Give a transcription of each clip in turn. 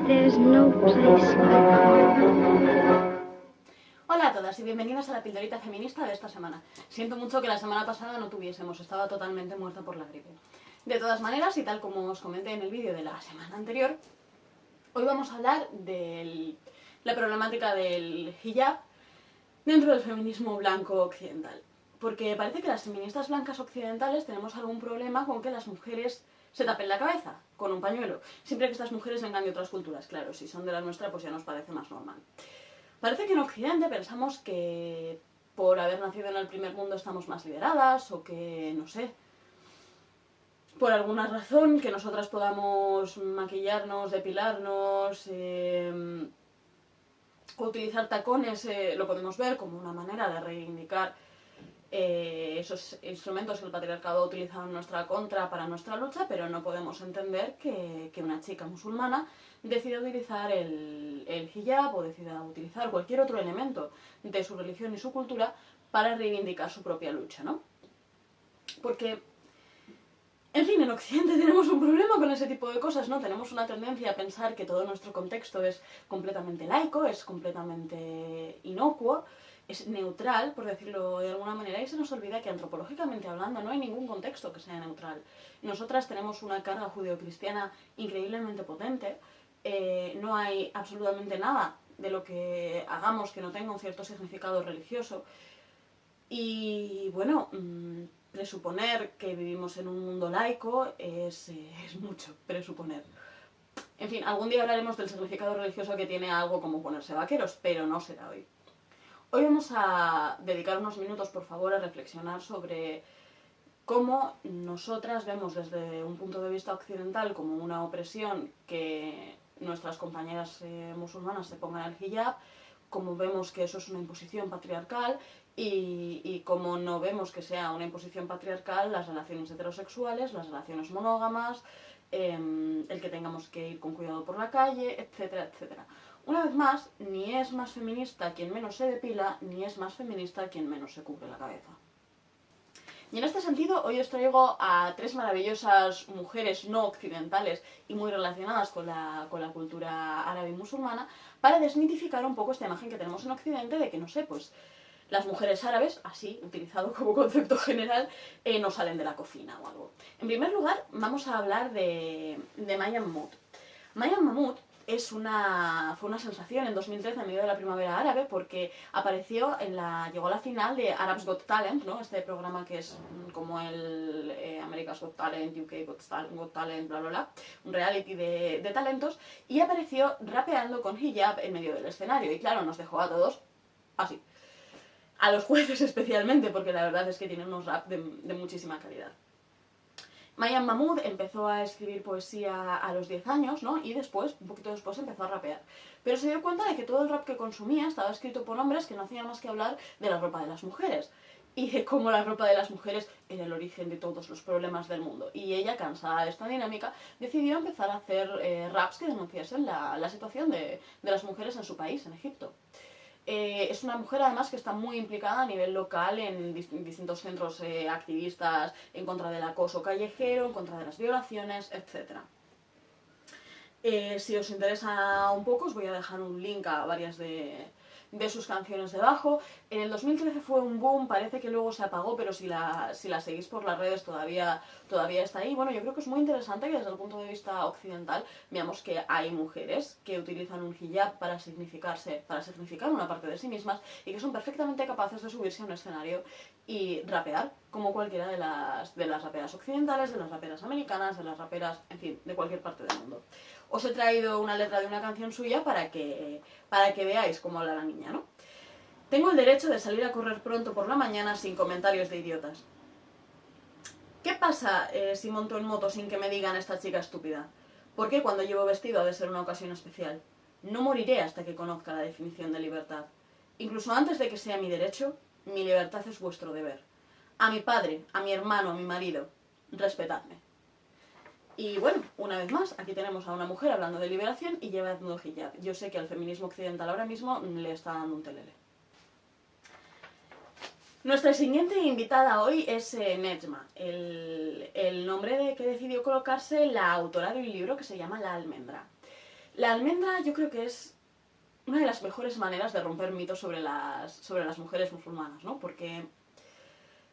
There's no place like home. Hola a todas y bienvenidas a la pildorita feminista de esta semana. Siento mucho que la semana pasada no tuviésemos, estaba totalmente muerta por la gripe. De todas maneras, y tal como os comenté en el vídeo de la semana anterior, hoy vamos a hablar de la problemática del hijab dentro del feminismo blanco occidental. Porque parece que las feministas blancas occidentales tenemos algún problema con que las mujeres se tapen la cabeza con un pañuelo. Siempre que estas mujeres vengan de otras culturas, claro, si son de la nuestra pues ya nos parece más normal. Parece que en Occidente pensamos que por haber nacido en el primer mundo estamos más liberadas o que, no sé, por alguna razón que nosotras podamos maquillarnos, depilarnos, o utilizar tacones, lo podemos ver como una manera de reivindicar esos instrumentos que el patriarcado ha utilizado en nuestra contra para nuestra lucha, pero no podemos entender que una chica musulmana decida utilizar el hijab o decida utilizar cualquier otro elemento de su religión y su cultura para reivindicar su propia lucha, ¿no? Porque, en fin, en Occidente tenemos un problema con ese tipo de cosas, ¿no? Tenemos una tendencia a pensar que todo nuestro contexto es completamente laico, es completamente inocuo, es neutral, por decirlo de alguna manera, y se nos olvida que antropológicamente hablando no hay ningún contexto que sea neutral. Nosotras tenemos una carga judeocristiana increíblemente potente, no hay absolutamente nada de lo que hagamos que no tenga un cierto significado religioso, y bueno, presuponer que vivimos en un mundo laico es mucho presuponer. En fin, algún día hablaremos del significado religioso que tiene algo como ponerse vaqueros, pero no será hoy. Hoy vamos a dedicar unos minutos, por favor, a reflexionar sobre cómo nosotras vemos desde un punto de vista occidental como una opresión que nuestras compañeras musulmanas se pongan el hijab, cómo vemos que eso es una imposición patriarcal y cómo no vemos que sea una imposición patriarcal las relaciones heterosexuales, las relaciones monógamas, el que tengamos que ir con cuidado por la calle, etcétera, etcétera. Una vez más, ni es más feminista quien menos se depila, ni es más feminista quien menos se cubre la cabeza. Y en este sentido, hoy os traigo a tres maravillosas mujeres no occidentales y muy relacionadas con la cultura árabe y musulmana para desmitificar un poco esta imagen que tenemos en Occidente de que, no sé, pues las mujeres árabes, así, utilizado como concepto general, no salen de la cocina o algo. En primer lugar, vamos a hablar de Maya Mahmoud. Maya Mahmoud fue una sensación en 2013 en medio de la primavera árabe porque llegó a la final de Arab's Got Talent, ¿no? Este programa que es como el America's Got Talent, UK Got Talent, bla bla bla, un reality de talentos, y apareció rapeando con hijab en medio del escenario y claro, nos dejó a todos así. A los jueces especialmente, porque la verdad es que tienen unos rap de muchísima calidad. Maya Mahmoud empezó a escribir poesía a los 10 años, ¿no? Y después, un poquito después, empezó a rapear. Pero se dio cuenta de que todo el rap que consumía estaba escrito por hombres que no hacían más que hablar de la ropa de las mujeres. Y de cómo la ropa de las mujeres era el origen de todos los problemas del mundo. Y ella, cansada de esta dinámica, decidió empezar a hacer raps que denunciasen la situación de las mujeres en su país, en Egipto. Es una mujer además que está muy implicada a nivel local en distintos centros activistas en contra del acoso callejero, en contra de las violaciones, etc. Si os interesa un poco os voy a dejar un link a varias de sus canciones debajo. En el 2013 fue un boom, parece que luego se apagó, pero si la seguís por las redes todavía está ahí. Bueno, yo creo que es muy interesante que desde el punto de vista occidental veamos que hay mujeres que utilizan un hijab para significar una parte de sí mismas y que son perfectamente capaces de subirse a un escenario y rapear, como cualquiera de las raperas occidentales, de las raperas americanas, de las raperas, en fin, de cualquier parte del mundo. Os he traído una letra de una canción suya para que veáis cómo habla la niña, ¿no? Tengo el derecho de salir a correr pronto por la mañana sin comentarios de idiotas. ¿Qué pasa si monto en moto sin que me digan esta chica estúpida? ¿Por qué cuando llevo vestido ha de ser una ocasión especial? No moriré hasta que conozca la definición de libertad. Incluso antes de que sea mi derecho, mi libertad es vuestro deber. A mi padre, a mi hermano, a mi marido, respetadme. Y bueno, una vez más, aquí tenemos a una mujer hablando de liberación y llevando hijab. Yo sé que al feminismo occidental ahora mismo le está dando un telele. Nuestra siguiente invitada hoy es Nejma, el nombre que decidió colocarse la autora de un libro que se llama La almendra. La almendra yo creo que es una de las mejores maneras de romper mitos sobre las mujeres musulmanas, ¿no? Porque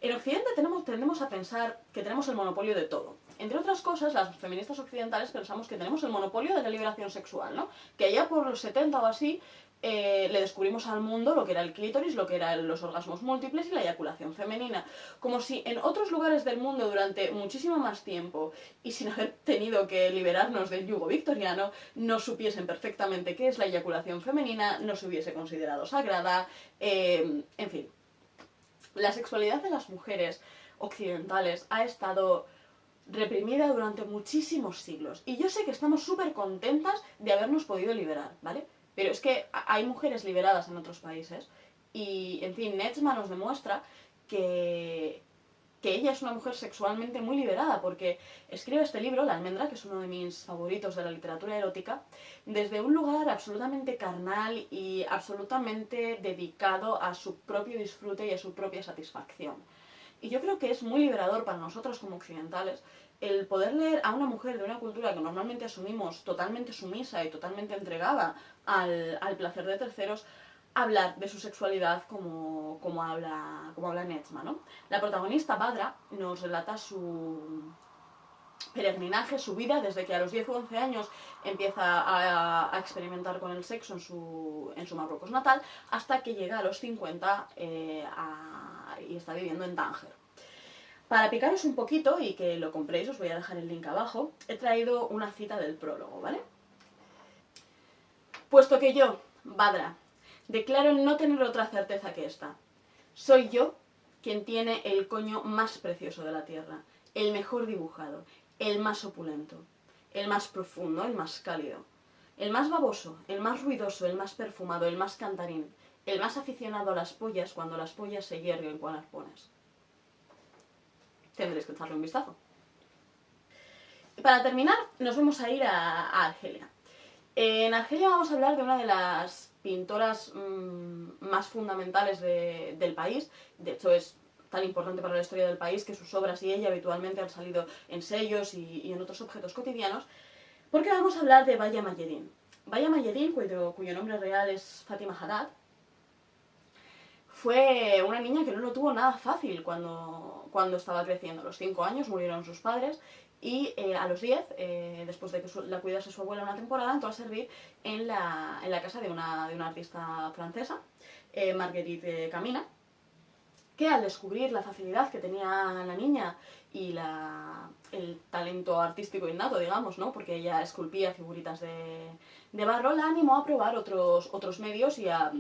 en Occidente tendemos a pensar que tenemos el monopolio de todo. Entre otras cosas, las feministas occidentales pensamos que tenemos el monopolio de la liberación sexual, ¿no? Que allá por los 70 o así le descubrimos al mundo lo que era el clítoris, lo que eran los orgasmos múltiples y la eyaculación femenina. Como si en otros lugares del mundo durante muchísimo más tiempo y sin haber tenido que liberarnos del yugo victoriano, no supiesen perfectamente qué es la eyaculación femenina, no se hubiese considerado sagrada, en fin. La sexualidad de las mujeres occidentales ha estado reprimida durante muchísimos siglos. Y yo sé que estamos súper contentas de habernos podido liberar, ¿vale? Pero es que hay mujeres liberadas en otros países y, en fin, Nechma nos demuestra que, que ella es una mujer sexualmente muy liberada porque escribe este libro, La almendra, que es uno de mis favoritos de la literatura erótica, desde un lugar absolutamente carnal y absolutamente dedicado a su propio disfrute y a su propia satisfacción. Y yo creo que es muy liberador para nosotros como occidentales el poder leer a una mujer de una cultura que normalmente asumimos totalmente sumisa y totalmente entregada al placer de terceros, hablar de su sexualidad como habla Nechma, ¿no? La protagonista, Badra, nos relata su peregrinaje, su vida, desde que a los 10 o 11 años empieza a experimentar con el sexo en su Marruecos natal, hasta que llega a los 50 y está viviendo en Tánger. Para picaros un poquito y que lo compréis, os voy a dejar el link abajo, he traído una cita del prólogo, ¿vale? Puesto que yo, Badra, declaro no tener otra certeza que esta. Soy yo quien tiene el coño más precioso de la tierra, el mejor dibujado, el más opulento, el más profundo, el más cálido, el más baboso, el más ruidoso, el más perfumado, el más cantarín, el más aficionado a las pollas cuando las pollas se hierguen con arpones. Tendréis que echarle un vistazo. Y para terminar, nos vamos a ir a Argelia. En Argelia vamos a hablar de una de las pintoras más fundamentales del país. De hecho, es tan importante para la historia del país que sus obras y ella habitualmente han salido en sellos y en otros objetos cotidianos, porque vamos a hablar de Baya Mayedin. Baya Mayedin, cuyo nombre real es Fatima Haddad, fue una niña que no lo tuvo nada fácil cuando estaba creciendo. A los 5 años murieron sus padres y a los 10, después de que la cuidase su abuela una temporada, entró a servir en la casa de una artista francesa, Marguerite Camina, que al descubrir la facilidad que tenía la niña y el talento artístico innato, digamos, ¿no? Porque ella esculpía figuritas de barro, la animó a probar otros medios y a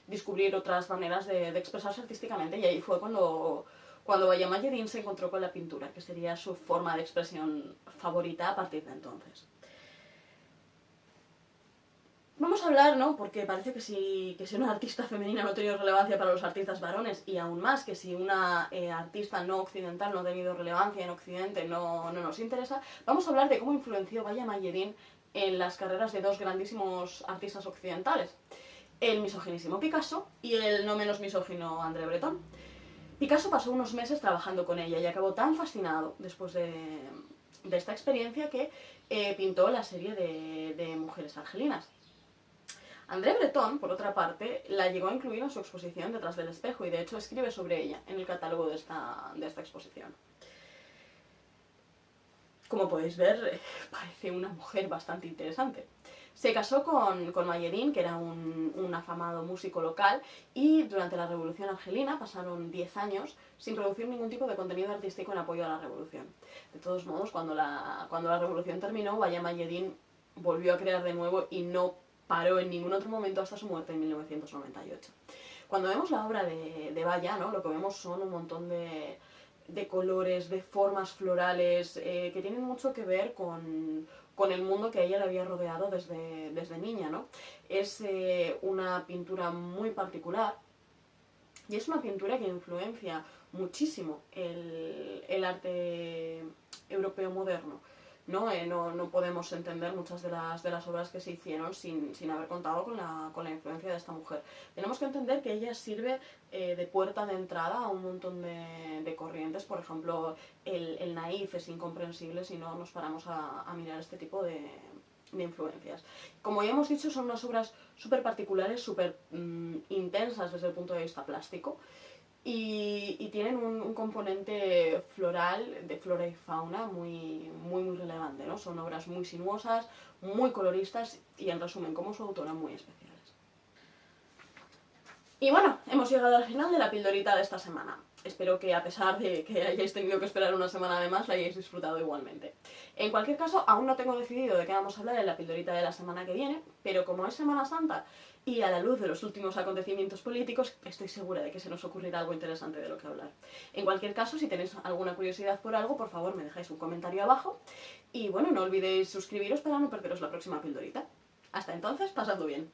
descubrir otras maneras de expresarse artísticamente. Y ahí fue cuando Baya Mayedin se encontró con la pintura, que sería su forma de expresión favorita a partir de entonces. Vamos a hablar, ¿no? Porque parece que si una artista femenina no ha tenido relevancia para los artistas varones, y aún más que si una artista no occidental no ha tenido relevancia en Occidente, no nos interesa. Vamos a hablar de cómo influenció Baya Mayedin en las carreras de dos grandísimos artistas occidentales, el misoginísimo Picasso y el no menos misógino André Breton. Picasso pasó unos meses trabajando con ella y acabó tan fascinado después de esta experiencia que pintó la serie de mujeres argelinas. André Breton, por otra parte, la llegó a incluir en su exposición Detrás del espejo y de hecho escribe sobre ella en el catálogo de esta exposición. Como podéis ver, parece una mujer bastante interesante. Se casó con Mayedin, que era un afamado músico local, y durante la Revolución Argelina pasaron 10 años sin producir ningún tipo de contenido artístico en apoyo a la revolución. De todos modos, cuando la revolución terminó, Baya Mayedin volvió a crear de nuevo y no paró en ningún otro momento hasta su muerte en 1998. Cuando vemos la obra de Baya, ¿no? Lo que vemos son un montón de colores, de formas florales, que tienen mucho que ver con el mundo que a ella le había rodeado desde niña, ¿no? Es una pintura muy particular y es una pintura que influencia muchísimo el arte europeo moderno. No podemos entender muchas de las obras que se hicieron sin haber contado con la influencia de esta mujer. Tenemos que entender que ella sirve de puerta de entrada a un montón de corrientes. Por ejemplo, el naif es incomprensible si no nos paramos a mirar este tipo de influencias. Como ya hemos dicho, son unas obras súper particulares, súper intensas desde el punto de vista plástico, y tienen un componente floral, de flora y fauna, muy relevante, ¿no? Son obras muy sinuosas, muy coloristas y, en resumen, como su autora, muy especiales. Y bueno, hemos llegado al final de la pildorita de esta semana. Espero que, a pesar de que hayáis tenido que esperar una semana de más, la hayáis disfrutado igualmente. En cualquier caso, aún no tengo decidido de qué vamos a hablar en la pildorita de la semana que viene, pero como es Semana Santa y a la luz de los últimos acontecimientos políticos, estoy segura de que se nos ocurrirá algo interesante de lo que hablar. En cualquier caso, si tenéis alguna curiosidad por algo, por favor me dejáis un comentario abajo. Y bueno, no olvidéis suscribiros para no perderos la próxima pildorita. Hasta entonces, pasadlo bien.